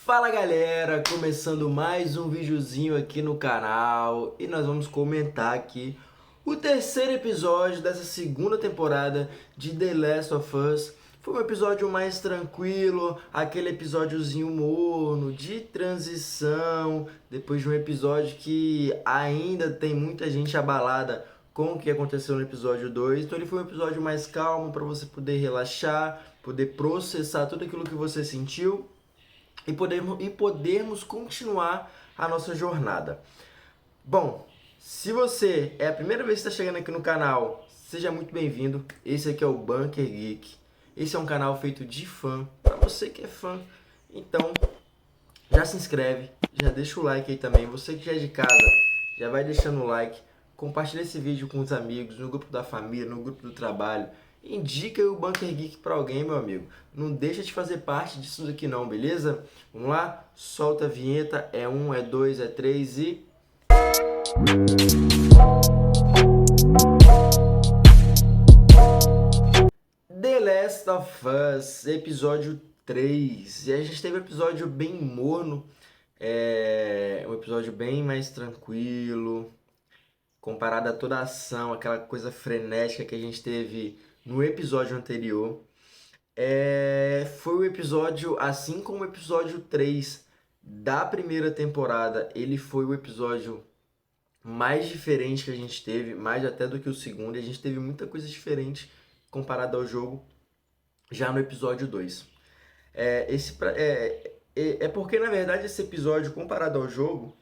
Fala galera, começando mais um videozinho aqui no canal e nós vamos comentar aqui o terceiro episódio dessa segunda temporada de The Last of Us. Foi um episódio mais tranquilo, aquele episódiozinho morno, de transição, depois de um episódio que ainda tem muita gente abalada com o que aconteceu no episódio 2. Então ele foi um episódio mais calmo para você poder relaxar, poder processar tudo aquilo que você sentiu e podermos continuar a nossa jornada. Bom, se você é a primeira vez que está chegando aqui no canal, seja muito bem-vindo. Esse aqui é o Bunker Geek. Esse é um canal feito de fã, para você que é fã. Então, já se inscreve, já deixa o like aí também. Você que já é de casa, já vai deixando o like. Compartilha esse vídeo com os amigos, no grupo da família, no grupo do trabalho. Indica o Bunker Geek para alguém, meu amigo. Não deixa de fazer parte disso daqui não, beleza? Vamos lá? Solta a vinheta. É 1, é 2, é 3 e... The Last of Us, episódio 3. E a gente teve um episódio bem morno. Um episódio bem mais tranquilo, comparado a toda a ação, aquela coisa frenética que a gente teve no episódio anterior. Foi o episódio, assim como o episódio 3 da primeira temporada, ele foi o episódio mais diferente que a gente teve, mais até do que o segundo, e a gente teve muita coisa diferente comparado ao jogo já no episódio 2. É porque, na verdade, esse episódio, comparado ao jogo,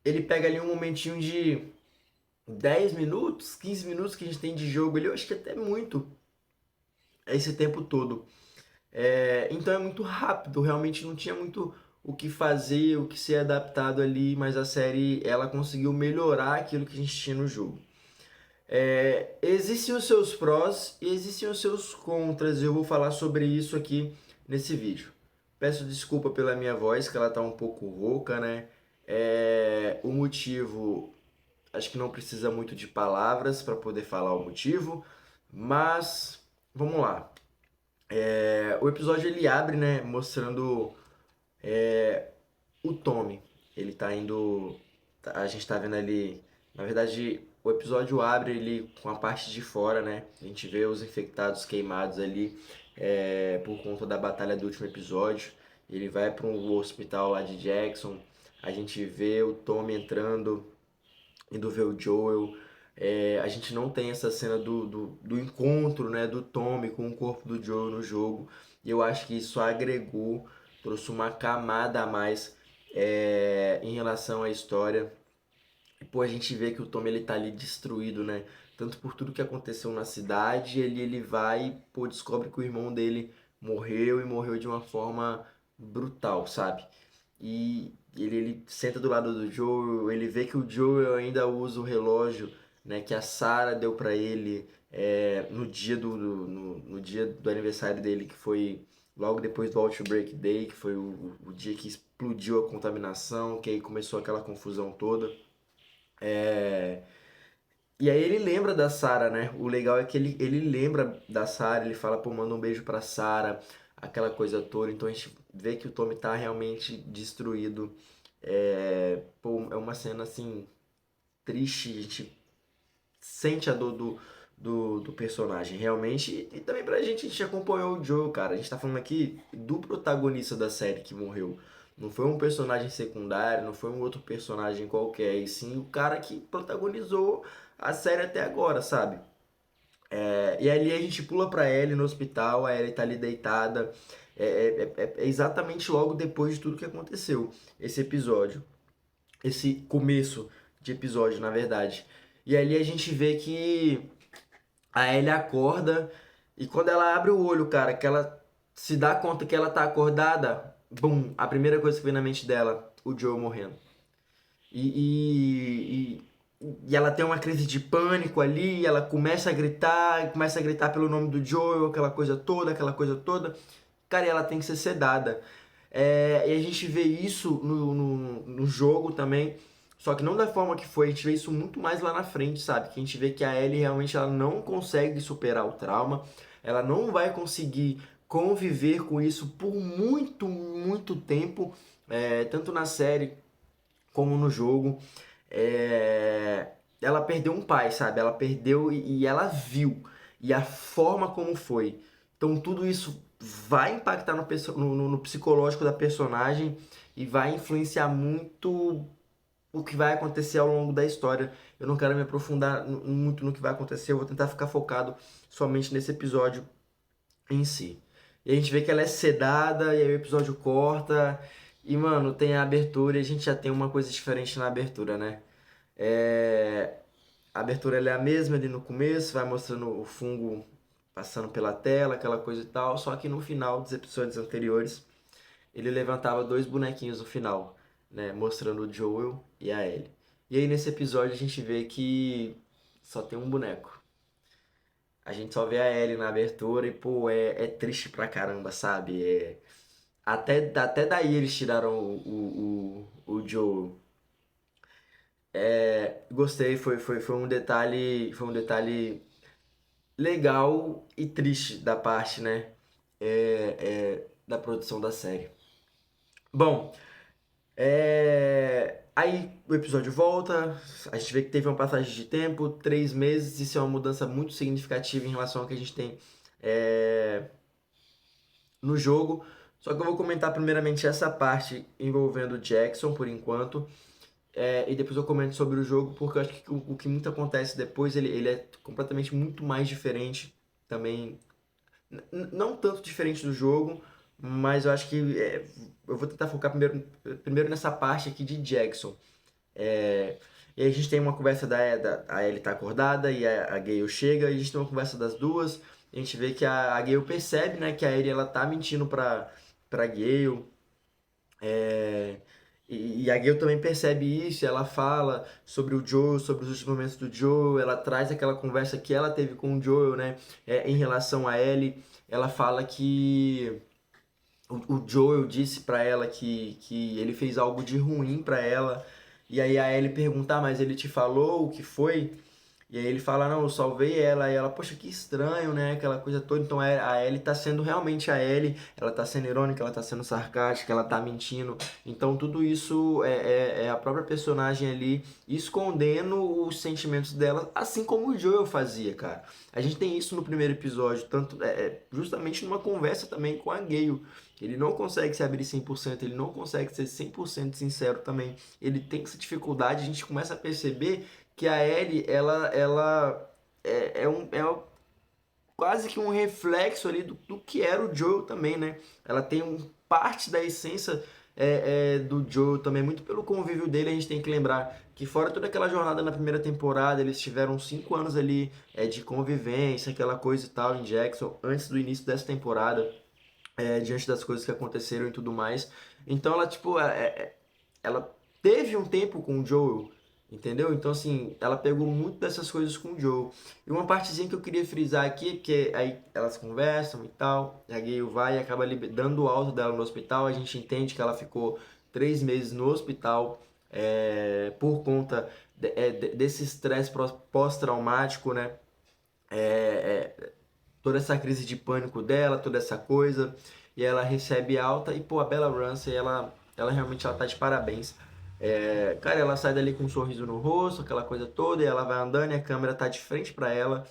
ele pega ali um momentinho de 10 minutos, 15 minutos que a gente tem de jogo ali, eu acho que até muito esse tempo todo. Então é muito rápido, realmente não tinha muito o que fazer, o que ser adaptado ali, mas a série ela conseguiu melhorar aquilo que a gente tinha no jogo. Existem os seus prós e existem os seus contras, e eu vou falar sobre isso aqui nesse vídeo. Peço desculpa pela minha voz, que ela tá um pouco rouca, né? O motivo, acho que não precisa muito de palavras para poder falar o motivo, mas vamos lá. O episódio ele abre, né, mostrando o Tommy. Ele tá indo. A gente tá vendo ali. Na verdade, o episódio abre ele com a parte de fora, né? A gente vê os infectados queimados ali por conta da batalha do último episódio. Ele vai para um hospital lá de Jackson. A gente vê o Tommy entrando, indo ver o Joel. A gente não tem essa cena do encontro, né, do Tommy com o corpo do Joel no jogo. E eu acho que isso agregou, trouxe uma camada a mais em relação à história. E, pô, a gente vê que o Tommy ele tá ali destruído, né? Tanto por tudo que aconteceu na cidade, ele vai e pô, descobre que o irmão dele morreu e morreu de uma forma brutal, sabe? E ele senta do lado do Joel, ele vê que o Joel ainda usa o relógio, né, que a Sarah deu pra ele no dia no dia do aniversário dele, que foi logo depois do Outbreak Day, que foi o dia que explodiu a contaminação, que aí começou aquela confusão toda. E aí ele lembra da Sarah, né? O legal é que ele lembra da Sarah, ele fala, pô, manda um beijo pra Sarah, aquela coisa toda. Então a gente vê que o Tommy tá realmente destruído. Pô, é uma cena assim triste, a gente sente a dor do personagem, realmente. E também pra gente, a gente acompanhou o Joe, cara. A gente tá falando aqui do protagonista da série que morreu. Não foi um personagem secundário, não foi um outro personagem qualquer, e sim o cara que protagonizou a série até agora, sabe? E ali a gente pula pra Ellie no hospital, a Ellie tá ali deitada. É exatamente logo depois de tudo que aconteceu. Esse episódio. Esse começo de episódio, na verdade. E ali a gente vê que a Ellie acorda e quando ela abre o olho, cara, que ela se dá conta que ela tá acordada, bum, a primeira coisa que vem na mente dela, o Joe morrendo. E, e ela tem uma crise de pânico ali, ela começa a gritar pelo nome do Joel, aquela coisa toda, aquela coisa toda. Cara, e ela tem que ser sedada. E a gente vê isso no jogo também, só que não da forma que foi, a gente vê isso muito mais lá na frente, sabe? Que a gente vê que a Ellie realmente ela não consegue superar o trauma, ela não vai conseguir conviver com isso por muito, muito tempo, tanto na série como no jogo. É, ela perdeu um pai, sabe? Ela perdeu e ela viu. E a forma como foi. Então tudo isso vai impactar no psicológico da personagem e vai influenciar muito o que vai acontecer ao longo da história. Eu não quero me aprofundar muito no que vai acontecer, eu vou tentar ficar focado somente nesse episódio em si. E a gente vê que ela é sedada, e aí o episódio corta, e mano, tem a abertura e a gente já tem uma coisa diferente na abertura, né? É, a abertura ela é a mesma ali no começo, vai mostrando o fungo passando pela tela, aquela coisa e tal, só que no final dos episódios anteriores, ele levantava dois bonequinhos no final, né? Mostrando o Joel e a Ellie. E aí nesse episódio a gente vê que só tem um boneco. A gente só vê a Ellie na abertura e, pô, é triste pra caramba, sabe? Até daí eles tiraram o Joel. Gostei, foi um detalhe legal e triste da parte, né? Da produção da série. Bom, aí o episódio volta, a gente vê que teve uma passagem de tempo, 3 meses, isso é uma mudança muito significativa em relação ao que a gente tem é, no jogo. Só que eu vou comentar primeiramente essa parte envolvendo o Jackson por enquanto. E depois eu comento sobre o jogo, porque eu acho que o que muito acontece depois, ele é completamente muito mais diferente também. Não tanto diferente do jogo, mas eu acho que eu vou tentar focar primeiro nessa parte aqui de Jackson. É, e aí a gente tem uma conversa a Ellie tá acordada e a Gale chega, e a gente tem uma conversa das duas. A gente vê que a Gale percebe, né, que a Ellie ela tá mentindo pra Gale. É, e a Gale também percebe isso, e ela fala sobre o Joel, sobre os últimos momentos do Joel, ela traz aquela conversa que ela teve com o Joel, né, em relação a Ellie. Ela fala que o Joel disse pra ela que ele fez algo de ruim pra ela. E aí a Ellie pergunta, mas ele te falou o que foi? E aí ele fala, não, eu salvei ela. E ela, poxa, que estranho, né? Aquela coisa toda. Então a Ellie tá sendo realmente a Ellie. Ela tá sendo irônica, ela tá sendo sarcástica, ela tá mentindo. Então tudo isso é a própria personagem ali escondendo os sentimentos dela, assim como o Joel fazia, cara. A gente tem isso no primeiro episódio, tanto justamente numa conversa também com a Gale. Ele não consegue se abrir 100%, ele não consegue ser 100% sincero também. Ele tem essa dificuldade, a gente começa a perceber que a Ellie, ela quase que um reflexo ali do que era o Joel também, né? Ela tem parte da essência do Joel também, muito pelo convívio dele. A gente tem que lembrar que fora toda aquela jornada na primeira temporada, eles tiveram 5 anos ali de convivência, aquela coisa e tal em Jackson, antes do início dessa temporada, diante das coisas que aconteceram e tudo mais. Então ela, tipo, ela teve um tempo com o Joel, entendeu? Então, assim, ela pegou muito dessas coisas com o Joel. E uma partezinha que eu queria frisar aqui, que aí elas conversam e tal, a Gale vai e acaba dando o alta dela no hospital, a gente entende que ela ficou 3 meses no hospital por conta desse estresse pós-traumático, né? Toda essa crise de pânico dela, toda essa coisa, e ela recebe alta, e pô, a Bella Ramsey, ela realmente ela tá de parabéns. Cara, ela sai dali com um sorriso no rosto, aquela coisa toda, e ela vai andando e a câmera tá de frente para ela,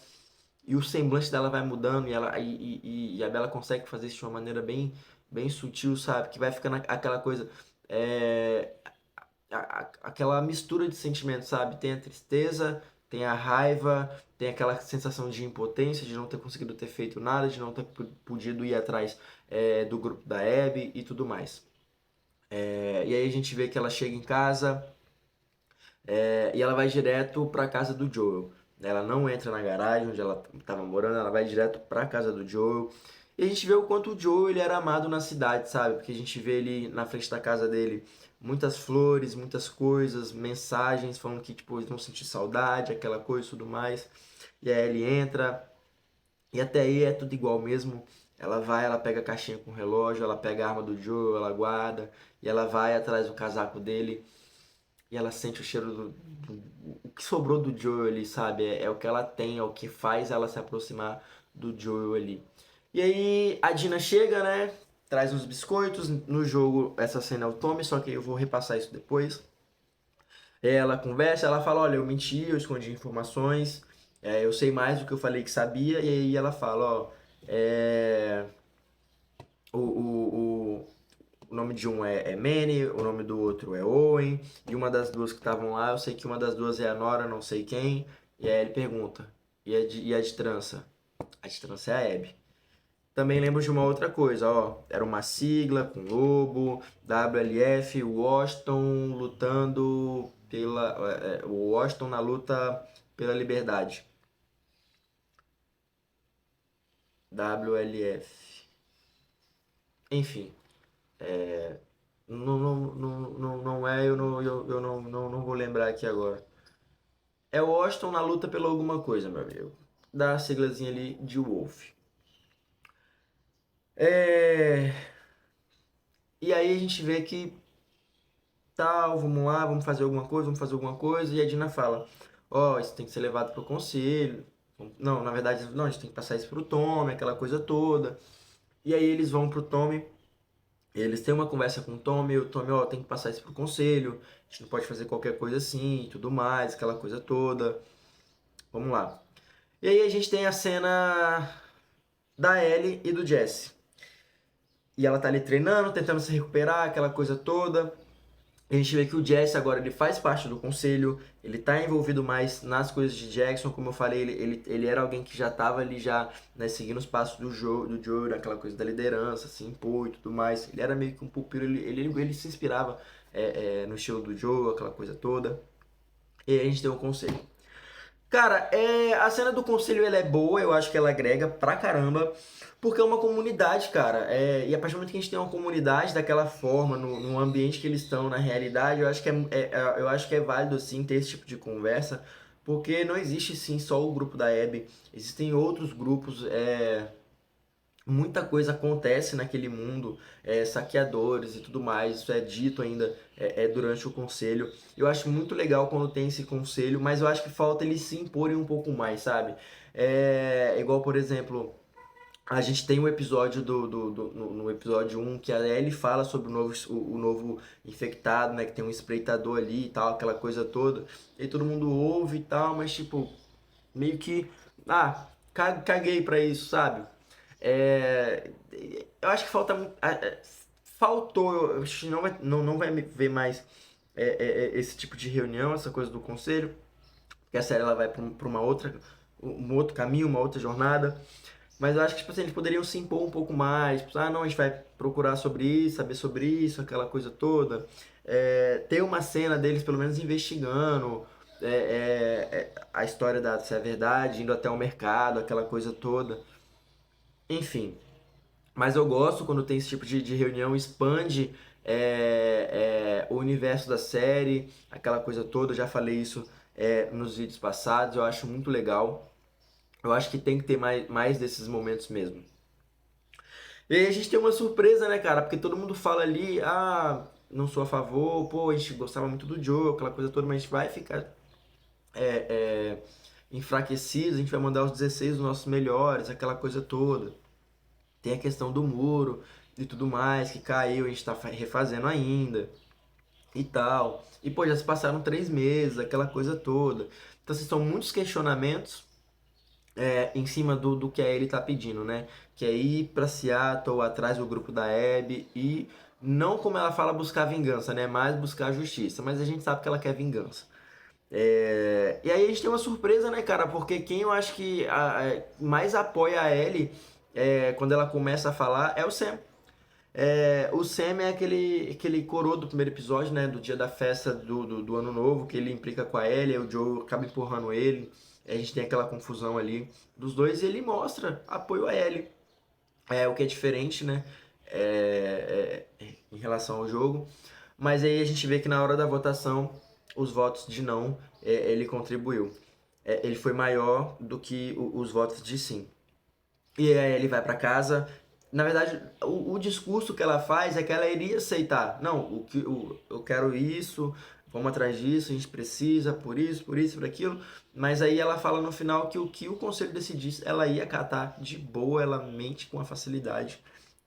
e o semblante dela vai mudando, e a Bella consegue fazer isso de uma maneira bem, bem sutil, sabe? Que vai ficando aquela coisa, é, aquela mistura de sentimentos, sabe? Tem a tristeza, tem a raiva, tem aquela sensação de impotência, de não ter conseguido ter feito nada, de não ter podido ir atrás do grupo da Abby e tudo mais. E aí a gente vê que ela chega em casa e ela vai direto para a casa do Joel. Ela não entra na garagem onde ela estava morando, ela vai direto para a casa do Joel. E a gente vê o quanto o Joel ele era amado na cidade, sabe? Porque a gente vê ele na frente da casa dele muitas flores, muitas coisas, mensagens falando que tipo, eles vão sentir saudade, aquela coisa e tudo mais. E aí ele entra, e até aí é tudo igual mesmo. Ela vai, ela pega a caixinha com o relógio, ela pega a arma do Joel, ela guarda, e ela vai atrás do casaco dele, e ela sente o cheiro o que sobrou do Joel ali, sabe? É o que ela tem, é o que faz ela se aproximar do Joel ali. E aí a Dina chega, né? Traz uns biscoitos. No jogo, essa cena é o Tommy, só que eu vou repassar isso depois. Ela conversa, ela fala, olha, eu menti, eu escondi informações, eu sei mais do que eu falei que sabia, e aí ela fala, ó, é, o, o, o, o nome de um é Manny, o nome do outro é Owen, e uma das duas que estavam lá, eu sei que uma das duas é a Nora, não sei quem, e aí ele pergunta, e a de trança? A de trança é a Abby. Também lembro de uma outra coisa, ó, era uma sigla com lobo, WLF, Washington lutando pela, o Washington na luta pela liberdade. WLF. Enfim, não é, eu não vou lembrar aqui agora. É Washington na luta pela alguma coisa, meu amigo. Dá a siglazinha ali de Wolf. É... E aí a gente vê que tal, vamos lá, vamos fazer alguma coisa, e a Dina fala, ó, isso tem que ser levado pro conselho, não, na verdade, não, a gente tem que passar isso pro Tommy, aquela coisa toda, e aí eles vão pro Tommy, eles têm uma conversa com o Tommy, ó, tem que passar isso pro conselho, a gente não pode fazer qualquer coisa assim, e tudo mais, aquela coisa toda, vamos lá. E aí a gente tem a cena da Ellie e do Jesse, e ela tá ali treinando, tentando se recuperar, aquela coisa toda. A gente vê que o Jesse agora ele faz parte do conselho, ele está envolvido mais nas coisas de Jackson, como eu falei, ele era alguém que já estava ali já, né, seguindo os passos do Joe, aquela coisa da liderança, se impor e tudo mais. Ele era meio que um pupilo, ele se inspirava no estilo do Joe, aquela coisa toda. E aí a gente tem um conselho. Cara, a cena do conselho ela é boa, eu acho que ela agrega pra caramba, porque é uma comunidade, cara. E a partir do momento que a gente tem uma comunidade daquela forma, no ambiente que eles estão, na realidade, eu acho que é válido, sim, ter esse tipo de conversa, porque não existe, sim, só o grupo da Abby, existem outros grupos, muita coisa acontece naquele mundo, saqueadores e tudo mais, isso é dito ainda durante o conselho. Eu acho muito legal quando tem esse conselho, mas eu acho que falta eles se imporem um pouco mais, sabe? Igual, por exemplo, a gente tem um episódio no episódio um que a Ellie fala sobre o novo infectado, né? Que tem um espreitador ali e tal, aquela coisa toda. E todo mundo ouve e tal, mas tipo, meio que, caguei pra isso, sabe? Eu acho que faltou, eu acho que não vai ver mais esse tipo de reunião, essa coisa do conselho, porque a série ela vai pra um outro caminho, uma outra jornada. Mas eu acho que tipo assim, eles poderiam se impor um pouco mais. Tipo, não, a gente vai procurar sobre isso, saber sobre isso, aquela coisa toda. Ter uma cena deles pelo menos investigando a história se é verdade, indo até o mercado, aquela coisa toda. Enfim, mas eu gosto quando tem esse tipo de reunião, expande o universo da série, aquela coisa toda. Eu já falei isso nos vídeos passados, eu acho muito legal. Eu acho que tem que ter mais desses momentos mesmo. E aí a gente tem uma surpresa, né, cara? Porque todo mundo fala ali, não sou a favor, pô, a gente gostava muito do Joe, aquela coisa toda, mas a gente vai ficar é, é, enfraquecido, a gente vai mandar os 16 dos nossos melhores, aquela coisa toda. Tem a questão do muro e tudo mais, que caiu, a gente tá refazendo ainda e tal. E, pô, já se passaram 3 meses, aquela coisa toda. Então, assim, são muitos questionamentos em cima do que a Ellie tá pedindo, né? Que é ir pra Seattle, atrás do grupo da Abby e não como ela fala buscar vingança, né? Mas buscar justiça. Mas a gente sabe que ela quer vingança. E aí a gente tem uma surpresa, né, cara? Porque quem eu acho que mais apoia a Ellie quando ela começa a falar é o Sam. O Sam é aquele coroa do primeiro episódio, né? Do dia da festa do ano novo, que ele implica com a Ellie, aí o Joe acaba empurrando ele. A gente tem aquela confusão ali dos dois e ele mostra apoio a Ellie. O que é diferente, né? Em relação ao jogo. Mas aí a gente vê que na hora da votação, os votos de não, ele contribuiu. Ele foi maior do que os votos de sim. E aí ele vai pra casa. Na verdade, o discurso que ela faz é que ela iria aceitar. Não, eu quero isso, vamos atrás disso, a gente precisa, por isso, por aquilo. Mas aí ela fala no final que o conselho decidisse, ela ia acatar de boa, ela mente com a facilidade.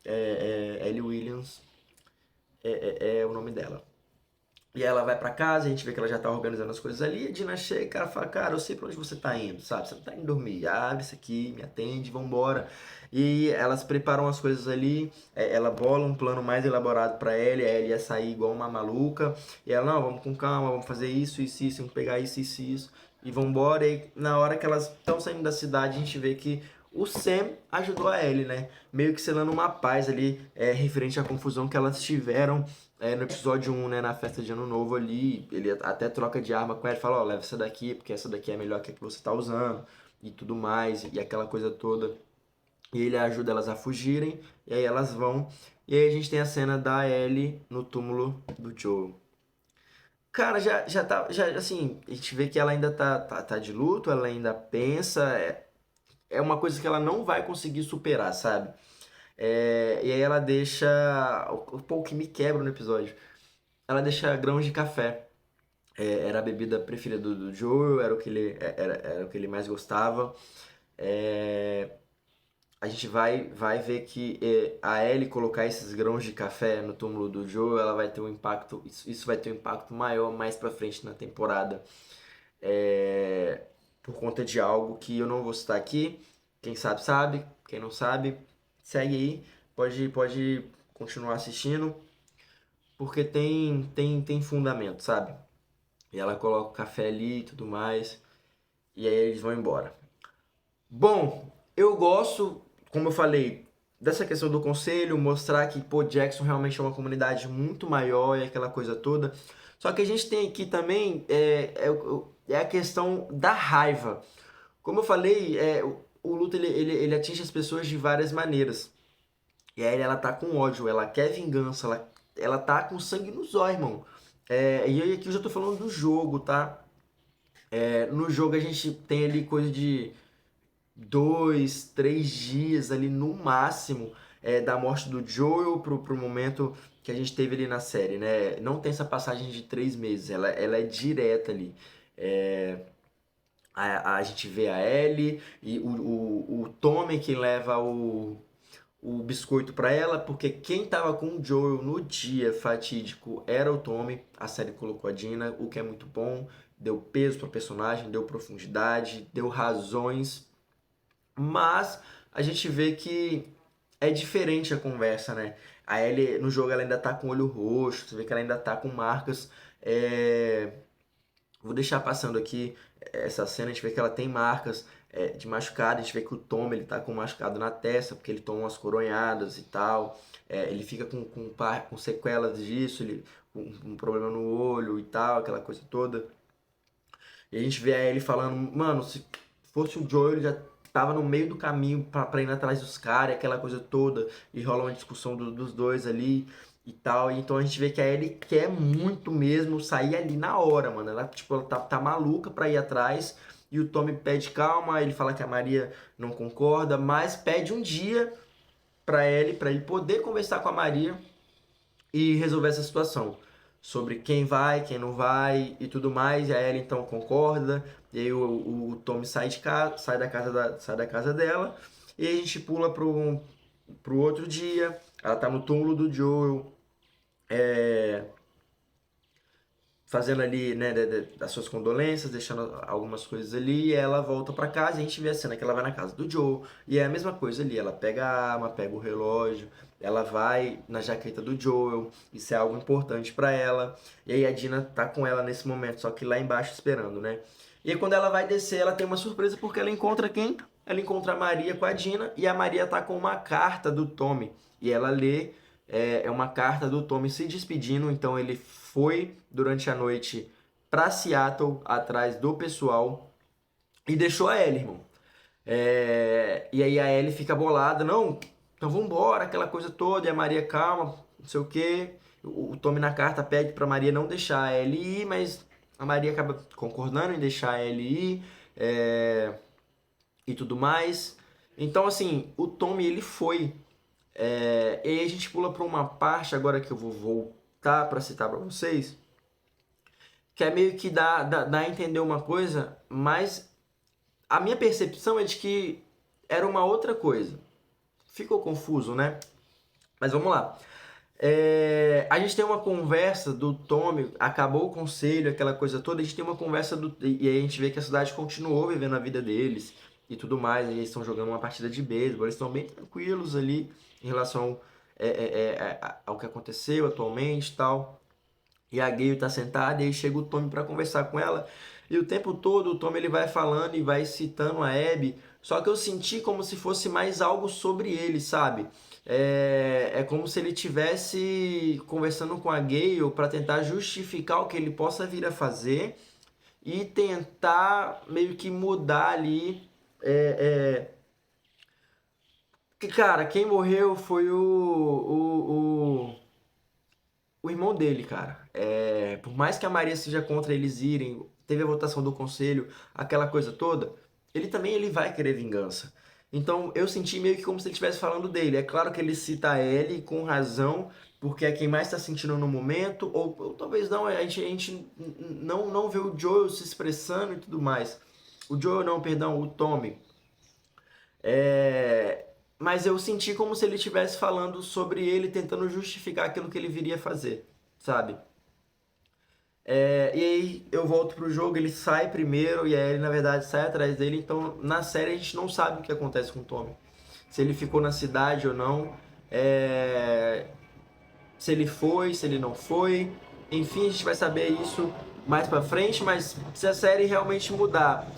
Ellie Williams é o nome dela. E aí ela vai pra casa, a gente vê que ela já tá organizando as coisas ali, a Dina chega e cara fala, cara, eu sei pra onde você tá indo, sabe? Você não tá indo dormir, abre isso aqui, me atende, vambora. E elas preparam as coisas ali, ela bola um plano mais elaborado pra ela, e ela ia sair igual uma maluca, e ela, não, vamos com calma, vamos fazer isso, vamos pegar isso, e vambora. E na hora que elas estão saindo da cidade, a gente vê que o Sam ajudou a Ellie, né? Meio que selando uma paz ali, referente à confusão que elas tiveram no episódio 1, né, na festa de Ano Novo ali, ele até troca de arma com ela e fala, ó, leva essa daqui, porque essa daqui é melhor que a que você tá usando, e tudo mais, e aquela coisa toda. E ele ajuda elas a fugirem, e aí elas vão, e aí a gente tem a cena da Ellie no túmulo do Joel. Cara, já tá, já, assim, a gente vê que ela ainda tá de luto, ela ainda pensa, é uma coisa que ela não vai conseguir superar, sabe? E aí ela deixa, o que me quebra no episódio, ela deixa grãos de café. Era a bebida preferida do Joel, era o que ele mais gostava. É, a gente vai ver que a Ellie colocar esses grãos de café no túmulo do Joel, ela vai ter um impacto, isso vai ter um impacto maior mais pra frente na temporada. É, por conta de algo que eu não vou citar aqui. Quem sabe, sabe. Quem não sabe, segue aí. Pode continuar assistindo, porque tem fundamento, sabe? E ela coloca o café ali e tudo mais. E aí eles vão embora. Bom, eu gosto, como eu falei, dessa questão do conselho, mostrar que, pô, Jackson realmente é uma comunidade muito maior e aquela coisa toda. Só que a gente tem aqui também é a questão da raiva. Como eu falei, o luto ele atinge as pessoas de várias maneiras. E aí ela tá com ódio, ela quer vingança, ela tá com sangue nos olhos, irmão. E aí aqui eu já tô falando do jogo, tá? No jogo a gente tem ali coisa de 2, 3 dias ali no máximo da morte do Joel pro momento que a gente teve ali na série, né? Não tem essa passagem de 3 meses, ela é direta ali. É, a gente vê a Ellie e o Tommy que leva o biscoito pra ela, porque quem tava com o Joel no dia fatídico era o Tommy. A série colocou a Dina, o que é muito bom, deu peso pro personagem, deu profundidade, deu razões, mas a gente vê que é diferente a conversa, né? A Ellie no jogo ela ainda tá com o olho roxo, você vê que ela ainda tá com marcas. Vou deixar passando aqui essa cena, a gente vê que ela tem marcas de machucado, a gente vê que o Tom ele tá com um machucado na testa, porque ele toma umas coronhadas e tal. Ele fica com sequelas disso, ele com um problema no olho e tal, aquela coisa toda. E a gente vê ele falando, mano, se fosse o Joel, ele já tava no meio do caminho pra ir atrás dos caras, aquela coisa toda, e rola uma discussão dos dois ali e tal. E então a gente vê que a Ellie quer muito mesmo sair ali na hora, mano. Ela, tipo, ela tá maluca pra ir atrás. E o Tommy pede calma, ele fala que a Maria não concorda, mas pede um dia pra ele poder conversar com a Maria e resolver essa situação. Sobre quem vai, quem não vai e tudo mais. E a Ellie então concorda. E aí o Tommy sai de casa, sai da casa dela. E aí a gente pula pro outro dia. Ela tá no túmulo do Joel. É, fazendo ali, né, das suas condolências, deixando algumas coisas ali, e ela volta pra casa e a gente vê a cena que ela vai na casa do Joe, e é a mesma coisa ali, ela pega a arma, pega o relógio, ela vai na jaqueta do Joel, isso é algo importante pra ela, e aí a Dina tá com ela nesse momento, só que lá embaixo esperando, né? E aí quando ela vai descer, ela tem uma surpresa porque ela encontra quem? Ela encontra a Maria com a Dina, e a Maria tá com uma carta do Tommy, e ela lê uma carta do Tommy se despedindo, então ele foi durante a noite pra Seattle atrás do pessoal e deixou a Ellie, irmão. E aí a Ellie fica bolada, não, então vambora, aquela coisa toda, e a Maria calma, não sei o que. O Tommy na carta pede pra Maria não deixar a Ellie ir, mas a Maria acaba concordando em deixar a Ellie ir e tudo mais. Então, assim, o Tommy ele foi. E aí a gente pula para uma parte agora que eu vou voltar para citar para vocês, quer meio que dar a entender uma coisa, mas a minha percepção é de que era uma outra coisa. Ficou confuso, né? Mas vamos lá. A gente tem uma conversa do Tommy, acabou o conselho, aquela coisa toda, a gente tem uma conversa e aí a gente vê que a cidade continuou vivendo a vida deles e tudo mais, e eles estão jogando uma partida de beisebol, eles estão bem tranquilos ali em relação ao que aconteceu atualmente e tal. E a Gale tá sentada e aí chega o Tommy para conversar com ela. E o tempo todo o Tommy ele vai falando e vai citando a Abby. Só que eu senti como se fosse mais algo sobre ele, sabe? É como se ele tivesse conversando com a Gale para tentar justificar o que ele possa vir a fazer e tentar meio que mudar ali. Que, cara, quem morreu foi o irmão dele, cara. Por mais que a Maria seja contra eles irem, teve a votação do conselho, aquela coisa toda, ele também ele vai querer vingança. Então eu senti meio que como se ele estivesse falando dele. É claro que ele cita a Ellie com razão, porque é quem mais está sentindo no momento, ou talvez não, a gente não vê o Joel se expressando e tudo mais. O Joel não, perdão, o Tommy. É, Mas eu senti como se ele estivesse falando sobre ele, tentando justificar aquilo que ele viria fazer, sabe? E aí eu volto pro jogo, ele sai primeiro e aí ele na verdade sai atrás dele. Então na série a gente não sabe o que acontece com o Tommy. Se ele ficou na cidade ou não, é, se ele foi, se ele não foi. Enfim, a gente vai saber isso mais pra frente, mas se a série realmente mudar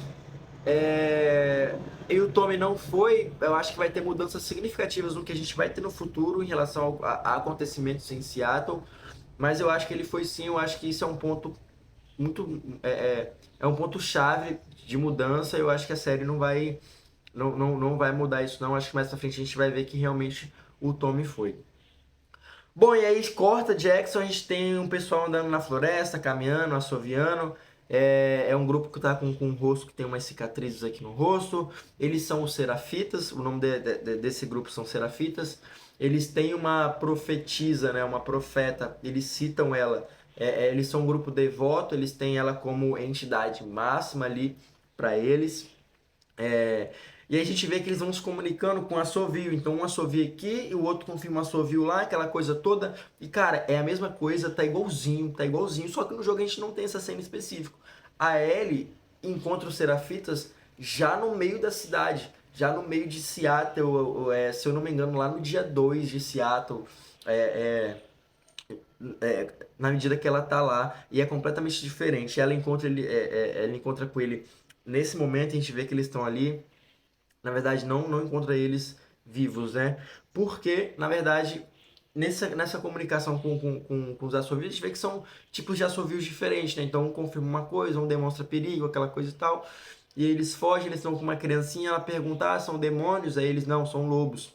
e o Tommy não foi, eu acho que vai ter mudanças significativas no que a gente vai ter no futuro em relação a acontecimentos em Seattle. Mas eu acho que ele foi sim, eu acho que isso é um ponto muito. É um ponto chave de mudança. Eu acho que a série não vai mudar isso, não. Acho que mais pra frente a gente vai ver que realmente o Tommy foi. Bom, e aí corta Jackson, a gente tem um pessoal andando na floresta, caminhando, assoviando. É um grupo que tá com um rosto que tem umas cicatrizes aqui no rosto. Eles são os Serafitas, o nome desse grupo são Serafitas. Eles têm uma profetisa, né, uma profeta, eles citam ela. Eles são um grupo devoto, eles têm ela como entidade máxima ali para eles. É, e aí a gente vê que eles vão se comunicando com assovio. Então um assovia aqui e o outro confirma um assovio lá, aquela coisa toda. E cara, é a mesma coisa, tá igualzinho. Só que no jogo a gente não tem essa cena específica. A Ellie encontra os Serafitas já no meio da cidade, já no meio de Seattle, se eu não me engano, lá no dia 2 de Seattle. É, Na medida que ela tá lá e é completamente diferente. Ela encontra ela encontra com ele nesse momento, a gente vê que eles estão ali na verdade não encontra eles vivos, né? Porque, na verdade, nessa comunicação com os assovios, a gente vê que são tipos de assovios diferentes, né? Então um confirma uma coisa, um demonstra perigo, aquela coisa e tal. E aí eles fogem, eles estão com uma criancinha, ela pergunta, são demônios? Aí eles, não, são lobos.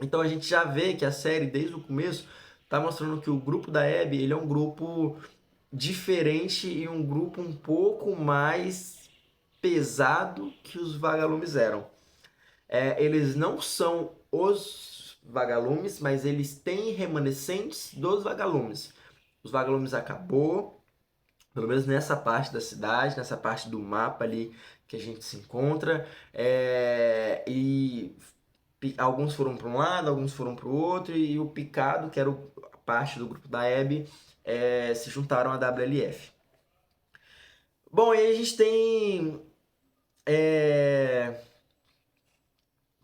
Então a gente já vê que a série, desde o começo, tá mostrando que o grupo da Abby, ele é um grupo diferente e um grupo um pouco mais pesado que os vagalumes eram. Eles não são os vagalumes, mas eles têm remanescentes dos vagalumes. Os vagalumes acabou, pelo menos nessa parte da cidade, nessa parte do mapa ali que a gente se encontra. Alguns foram para um lado, alguns foram para o outro, e o Picado, que era a parte do grupo da Abby, se juntaram à WLF. Bom, e aí a gente tem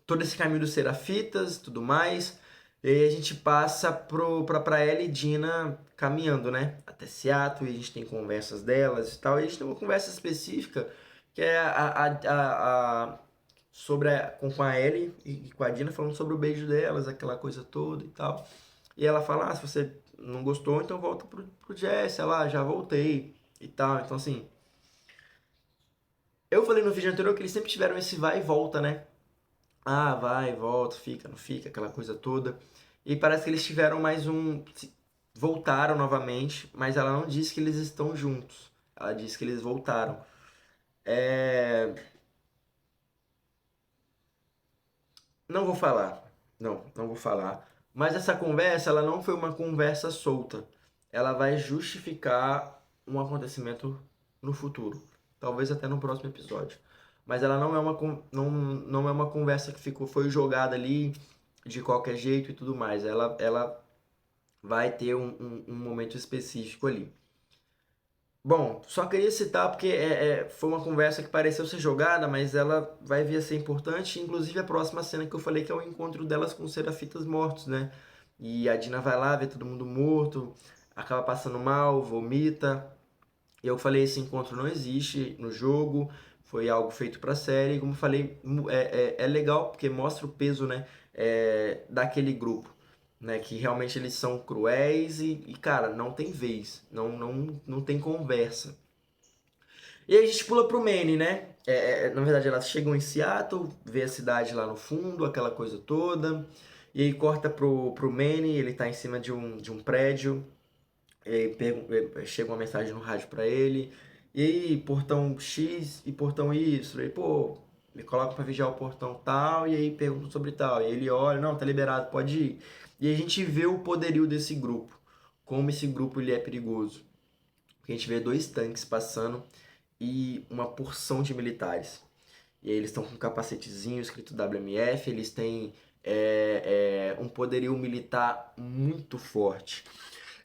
todo esse caminho dos Serafitas e tudo mais. E aí a gente passa pra Ellie e Dina caminhando, né? Até Seattle, e a gente tem conversas delas e tal. E a gente tem uma conversa específica que é com a Ellie e com a Dina falando sobre o beijo delas, aquela coisa toda e tal. E ela fala, se você não gostou, então volta pro Jesse, ela, já voltei e tal. Então assim, eu falei no vídeo anterior que eles sempre tiveram esse vai e volta, né? Vai, volta, fica, não fica, aquela coisa toda. E parece que eles tiveram mais um. Voltaram novamente, mas ela não disse que eles estão juntos. Ela disse que eles voltaram. Não vou falar. Não vou falar. Mas essa conversa, ela não foi uma conversa solta. Ela vai justificar. um acontecimento no futuro. Talvez até no próximo episódio. Mas ela não é não é uma conversa que foi jogada ali de qualquer jeito e tudo mais. Ela vai ter um momento específico ali. Bom, só queria citar porque foi uma conversa que pareceu ser jogada, mas ela vai vir a ser importante. Inclusive a próxima cena que eu falei que é o encontro delas com os Serafitas mortos, né? E a Dina vai lá, vê todo mundo morto, acaba passando mal, vomita. E eu falei, esse encontro não existe no jogo, foi algo feito pra série. Como eu falei, é legal porque mostra o peso, né, daquele grupo, né, que realmente eles são cruéis cara, não tem vez, não tem conversa. E aí a gente pula pro Manny, né? Na verdade, elas chegam em Seattle, vê a cidade lá no fundo, aquela coisa toda. E aí corta pro Manny, ele tá em cima de um prédio. E aí chega uma mensagem no rádio pra ele. E aí, portão X e portão Y. E aí, pô, me coloca pra vigiar o portão tal. E aí pergunta sobre tal. E ele olha, não, tá liberado, pode ir. E a gente vê o poderio desse grupo. Como esse grupo ele é perigoso. Porque a gente vê dois tanques passando e uma porção de militares. E aí eles estão com um capacetezinho escrito WMF. Eles têm um poderio militar muito forte.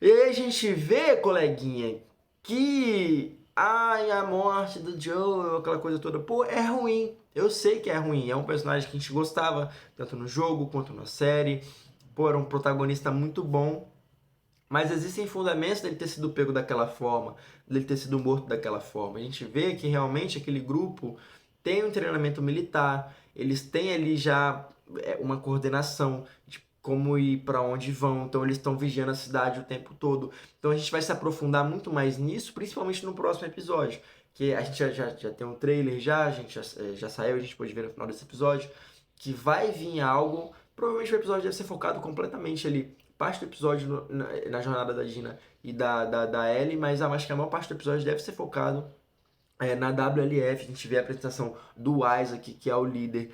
E aí a gente vê, coleguinha, que ai, a morte do Joe, aquela coisa toda, pô, é ruim. Eu sei que é ruim. É um personagem que a gente gostava, tanto no jogo quanto na série. Pô, era um protagonista muito bom. Mas existem fundamentos dele ter sido pego daquela forma, dele ter sido morto daquela forma. A gente vê que realmente aquele grupo tem um treinamento militar, eles têm ali já uma coordenação de como ir para onde vão, então eles estão vigiando a cidade o tempo todo. Então a gente vai se aprofundar muito mais nisso, principalmente no próximo episódio. Que a gente já tem um trailer já, a gente já saiu, a gente pode ver no final desse episódio, que vai vir algo. Provavelmente o episódio deve ser focado completamente ali parte do episódio na jornada da Dina e da Ellie, mas acho que a maior parte do episódio deve ser focado na WLF. A gente vê a apresentação do Isaac, que é o líder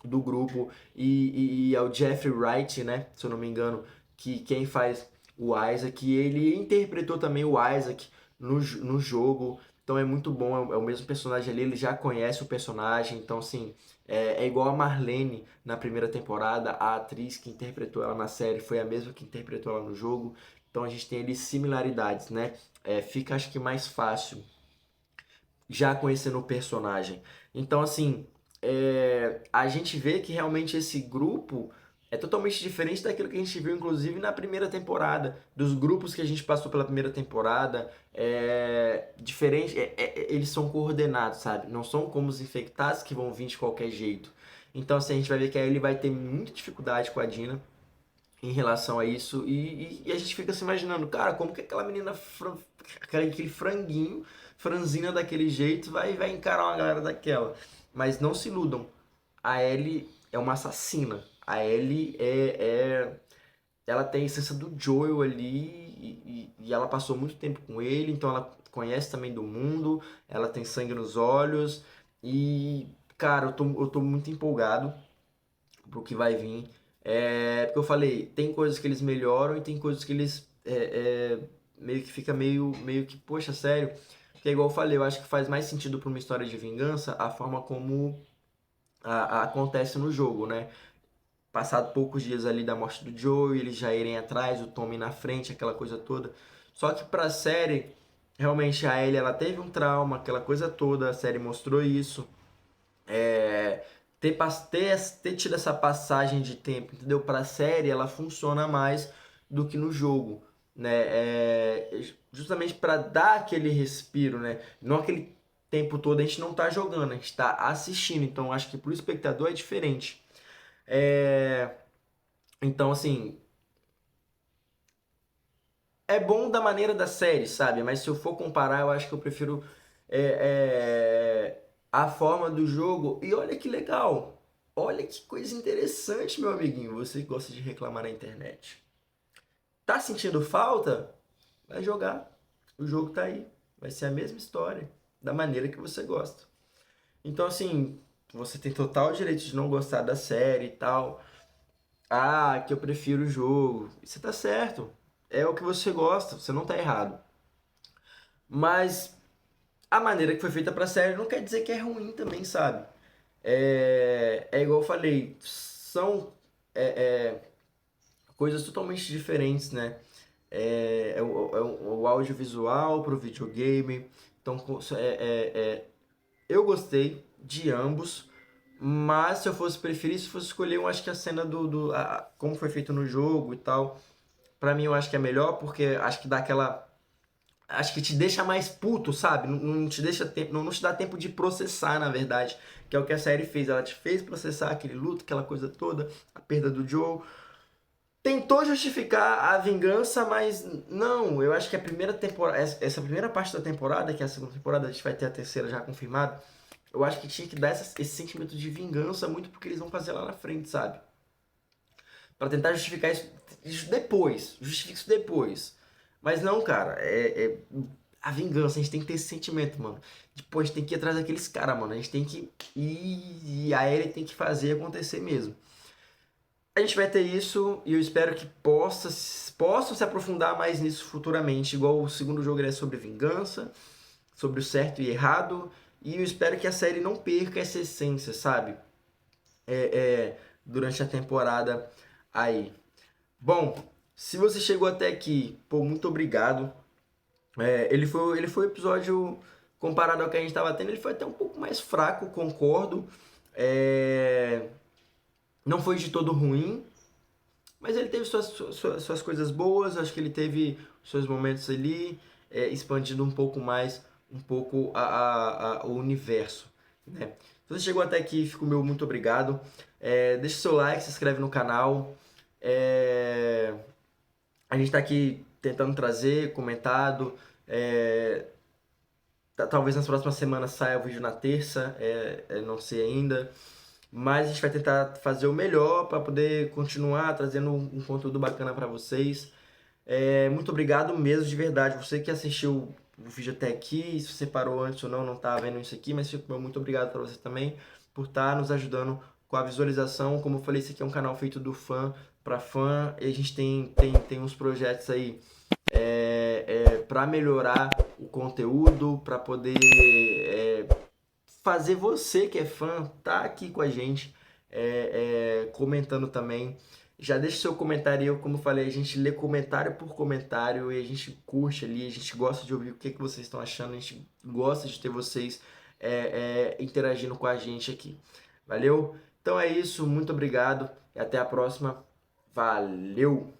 do grupo, e é o Jeffrey Wright, né, se eu não me engano, que quem faz o Isaac, e ele interpretou também o Isaac no jogo, então é muito bom, é o mesmo personagem ali, ele já conhece o personagem, então assim, é igual a Marlene na primeira temporada, a atriz que interpretou ela na série foi a mesma que interpretou ela no jogo, então a gente tem ali similaridades, né? Fica acho que mais fácil já conhecendo o personagem. Então, assim, a gente vê que realmente esse grupo é totalmente diferente daquilo que a gente viu, inclusive, na primeira temporada. Dos grupos que a gente passou pela primeira temporada, diferente, eles são coordenados, sabe? Não são como os infectados que vão vir de qualquer jeito. Então, assim, a gente vai ver que aí ele vai ter muita dificuldade com a Dina em relação a isso. E a gente fica se imaginando, cara, como que aquela menina, aquele franguinho, franzina daquele jeito, vai encarar uma galera daquela. Mas não se iludam, a Ellie é uma assassina. A Ellie ela tem a essência do Joel ali e ela passou muito tempo com ele, então ela conhece também do mundo, ela tem sangue nos olhos e, cara, eu tô muito empolgado pro que vai vir. Porque eu falei, tem coisas que eles melhoram e tem coisas que eles meio que fica meio que, poxa, sério. Porque igual eu falei, eu acho que faz mais sentido para uma história de vingança a forma como acontece no jogo, né? Passado poucos dias ali da morte do Joe, eles já irem atrás, o Tommy na frente, aquela coisa toda. Só que pra série, realmente a Ellie ela teve um trauma, aquela coisa toda, a série mostrou isso. É, ter tido essa passagem de tempo, entendeu? Pra série, ela funciona mais do que no jogo, né? Justamente para dar aquele respiro, né? Não aquele tempo todo a gente não tá jogando, a gente tá assistindo. Então, acho que pro espectador é diferente. É, então, assim, é bom da maneira da série, sabe? Mas se eu for comparar, eu acho que eu prefiro a forma do jogo. E olha que legal. Olha que coisa interessante, meu amiguinho. Você que gosta de reclamar na internet. Tá sentindo falta? Vai jogar. O jogo tá aí. Vai ser a mesma história. Da maneira que você gosta. Então, assim, você tem total direito de não gostar da série e tal. Ah, que eu prefiro o jogo. Você tá certo. É o que você gosta. Você não tá errado. mas a maneira que foi feita pra série não quer dizer que é ruim também, sabe? É igual eu falei, são é, coisas totalmente diferentes, né? O audiovisual pro videogame, então eu gostei de ambos, mas se eu fosse preferir, se fosse escolher, eu acho que a cena como foi feito no jogo e tal, pra mim eu acho que é melhor, porque acho que dá aquela. Acho que te deixa mais puto, sabe? Não te deixa tempo, não te dá tempo de processar, na verdade. Que é o que a série fez. Ela te fez processar aquele luto, aquela coisa toda, a perda do Joe. Tentou justificar a vingança, mas não, eu acho que a primeira temporada, essa primeira parte da temporada, que é a segunda temporada, a gente vai ter a terceira já confirmada, eu acho que tinha que dar esse sentimento de vingança muito porque eles vão fazer lá na frente, sabe? Pra tentar justificar isso depois, justifica isso depois. Mas não, cara, a vingança, a gente tem que ter esse sentimento, mano. Depois a gente tem que ir atrás daqueles caras, mano. A gente tem que ir e a Ellie tem que fazer acontecer mesmo. A gente vai ter isso e eu espero que possam se aprofundar mais nisso futuramente. Igual o segundo jogo ele é sobre vingança, sobre o certo e errado. E eu espero que a série não perca essa essência, sabe? Durante a temporada aí. Bom, se você chegou até aqui, pô, muito obrigado. Ele foi um episódio, comparado ao que a gente estava tendo, ele foi até um pouco mais fraco, concordo. É, não foi de todo ruim, mas ele teve suas coisas boas, acho que ele teve seus momentos ali, expandindo um pouco mais, um pouco o universo, né? Se você chegou até aqui, fico meu muito obrigado. Deixa o seu like, se inscreve no canal. É, a gente está aqui tentando trazer, comentado. é, Talvez nas próximas semanas saia o vídeo na terça, não sei ainda. Mas a gente vai tentar fazer o melhor para poder continuar trazendo um conteúdo bacana para vocês. Muito obrigado mesmo, de verdade. Você que assistiu o vídeo até aqui, se você parou antes ou não, não tá vendo isso aqui, mas fico muito obrigado para você também por estar nos ajudando com a visualização. Como eu falei, esse aqui é um canal feito do fã para fã e a gente tem uns projetos aí para melhorar o conteúdo, para poder fazer você que é fã tá aqui com a gente, comentando também. Já deixa seu comentário, como eu falei, a gente lê comentário por comentário e a gente curte ali, a gente gosta de ouvir o que vocês estão achando, a gente gosta de ter vocês interagindo com a gente aqui. Valeu? Então é isso, muito obrigado e até a próxima. Valeu!